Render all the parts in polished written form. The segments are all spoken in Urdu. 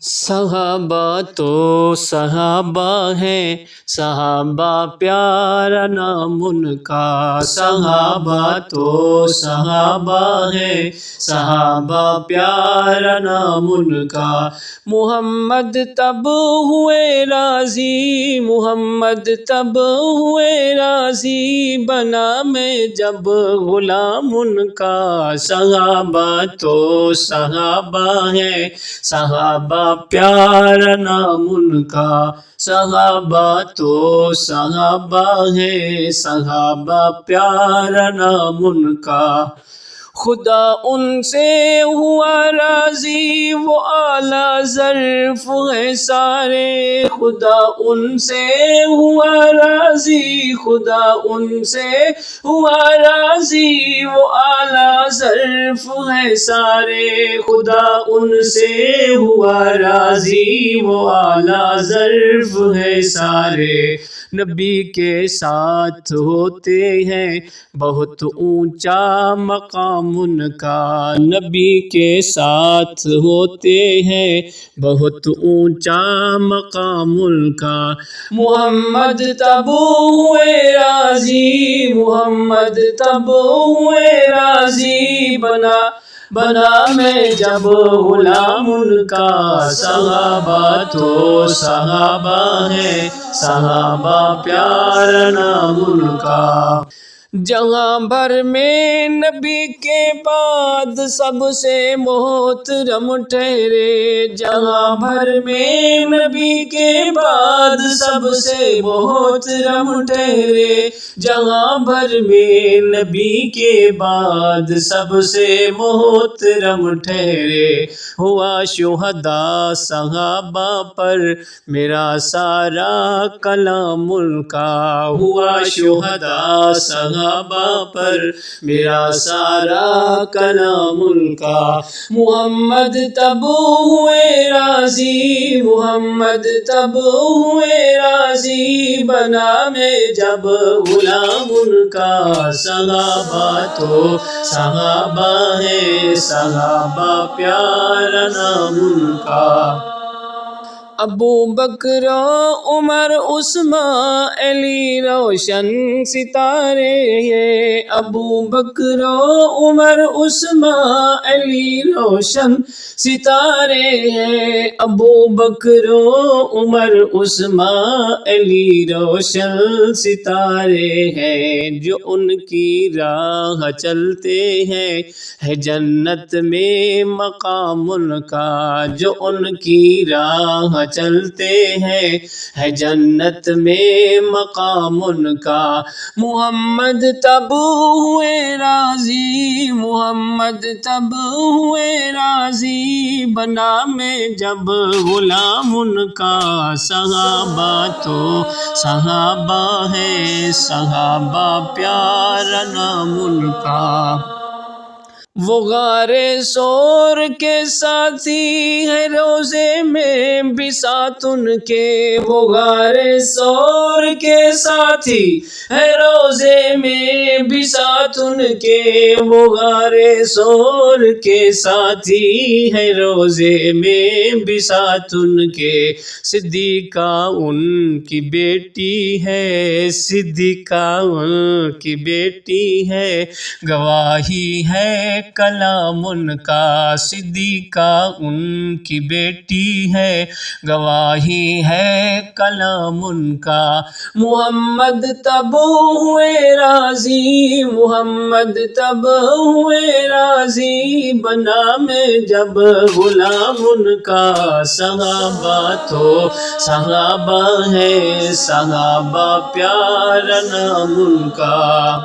صحابہ تو صحابہ ہیں، صحابہ پیارا نام ان کا۔ صحابہ تو صحابہ ہیں، صحابہ پیارا نام ان کا۔ محمد تب ہوئے راضی، محمد تب ہوئے راضی، بنا میں جب غلام ان کا۔ صحابہ تو صحابہ ہیں، صحابہ پیارا نام ان کا۔ صحابہ تو صحابہ ہیں، صحابہ پیارا نام ان کا۔ خدا ان سے ہوا راضی، وہ اعلیٰ ظرف ہے سارے۔ خدا ان سے ہوا راضی، خدا ان سے ہوا راضی، وہ اعلیٰ ظرف ہے سارے۔ خدا ان سے ہوا راضی، وہ اعلیٰ ظرف ہے سارے۔ نبی کے ساتھ ہوتے ہیں، بہت اونچا مقام ان کا۔ نبی کے ساتھ ہوتے ہیں، بہت اونچا مقام ان کا۔ محمد تب ہوئے راضی، محمد تب ہوئے راضی، بنا میں جب غلام ان کا۔ صحابہ تو صحابہ ہیں، صحابہ پیارا نام ان کا۔ جہاں بھر میں نبی کے بعد سب سے محترم ٹھہرے۔ جہاں بھر میں نبی کے بعد سب سے محترم ٹھہرے۔ جہاں بھر میں نبی کے بعد سب سے محترم ٹھہرے۔ ہوا شہداء صحابہ پر میرا سارا کلام ان کا۔ ہوا شہداء صحابہ پر میرا سارا کلام ان کا۔ محمد تب ہوئے راضی، محمد تب ہوئے راضی، بنا میں جب غلام ان کا۔ صحابہ تو صحابہ ہیں، صحابہ پیارا نام ان کا۔ ابو بکر عمر عثمان علی روشن ستارے ہیں۔ ابو بکر عمر عثمان علی روشن ستارے ہیں۔ ابو بکر عمر عثمان علی روشن ستارے ہیں۔ جو ان کی راہ چلتے ہیں، ہے جنت میں مقام ان کا۔ جو ان کی راہ چلتے ہیں، ہے جنت میں مقام ان کا۔ محمد تب ہوئے راضی، محمد تب ہوئے راضی، بنا میں جب غلام ان کا۔ صحابہ تو صحابہ ہیں، صحابہ پیارا نام ان کا۔ وہ غار ثور کے ساتھی ہے، روضے میں بساط ان کے۔ وہ غار ثور کے ساتھی ہے، روضے میں بساط ان کے۔ وہ غار ثور کے ساتھی ہے، روضے میں بساط ان کے۔ صدیقہ ان کی بیٹی ہے، صدیقہ ان کی بیٹی ہے، گواہی ہے کلام ان کا۔ صدیقہ ان کی بیٹی ہے، گواہی ہے کلام ان کا۔ محمد تب ہوئے راضی، محمد تب ہوئے راضی، بنا میں جب غلام ان کا۔ صحابہ تو صحابہ ہیں، صحابہ پیارا نام ان کا۔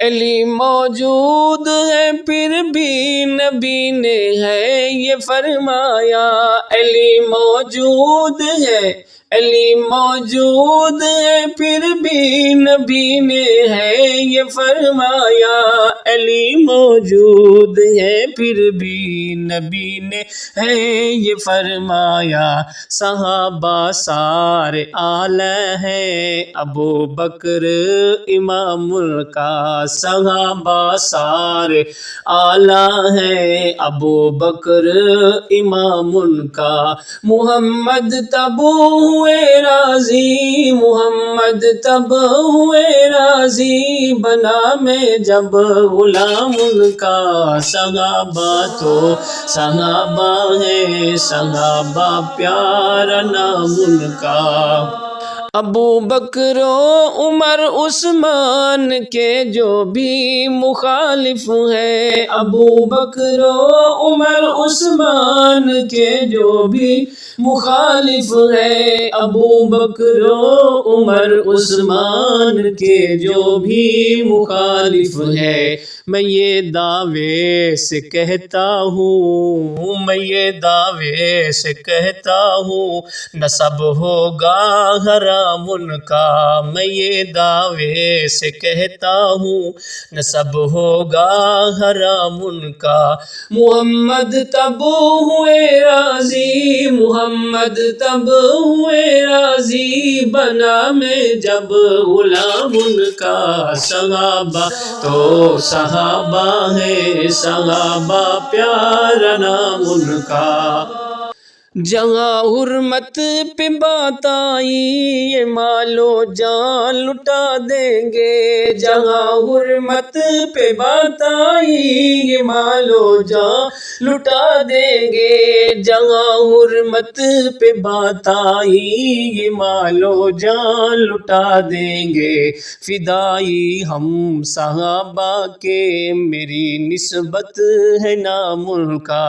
علی موجود ہے پھر بھی نبی نے ہے یہ فرمایا۔ علی موجود ہے، علی موجود ہے پھر بھی نبی نے ہے یہ فرمایا۔ علی موجود ہے پھر بھی نبی نے ہے یہ فرمایا، صحابہ سارے اعلیٰ ہیں، ابو بکر امام کا، صحابہ سارے اعلیٰ ہیں، ابو بکر امام کا، محمد تب ہوئے راضی، محمد تب ہوئے راضی، بنا میں جب غلام ان کا، صحابہ تو صحابہ ہے، صحابہ پیارا نام ان کا، ابو بکر و عمر عثمان کے جو بھی مخالف ہیں، ابو بکر و عمر عثمان کے جو بھی مخالف ہیں، ابو بکر و عمر عثمان کے جو بھی مخالف ہیں، میں یہ دعوے سے کہتا ہوں، میں یہ دعوے سے کہتا ہوں، نسب ہوگا حرام ان کا، میں یہ دعوے سے کہتا ہوں، نسب ہوگا حرام ان کا، محمد تب ہوئے راضی، محمد تب ہوئے راضی، بنا میں جب غلام ان کا، صحابہ تو صحابہ ہے، صحابہ پیارا نام ان کا، جہاں حرمت پہ بات آئی یہ مال و جان لٹا دیں گے، جہاں حرمت پہ بات آئی یہ مال و جان لٹا دیں گے، جہاں حرمت پہ بات آئی یہ مال و جان لٹا دیں گے، فدائی ہم صحابہ کے میری نسبت ہے نام ان کا،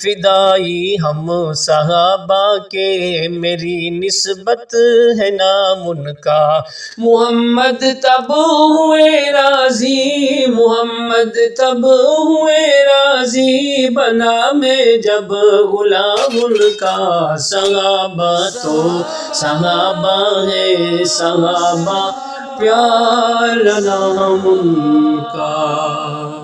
فدائی ہم صحابہ کے میری نسبت ہے نام ان کا، محمد تب ہوئے راضی، محمد تب ہوئے راضی، بنا میں جب غلام ان کا، صحابہ تو صحابہ ہے، صحابہ پیارا نام ان کا۔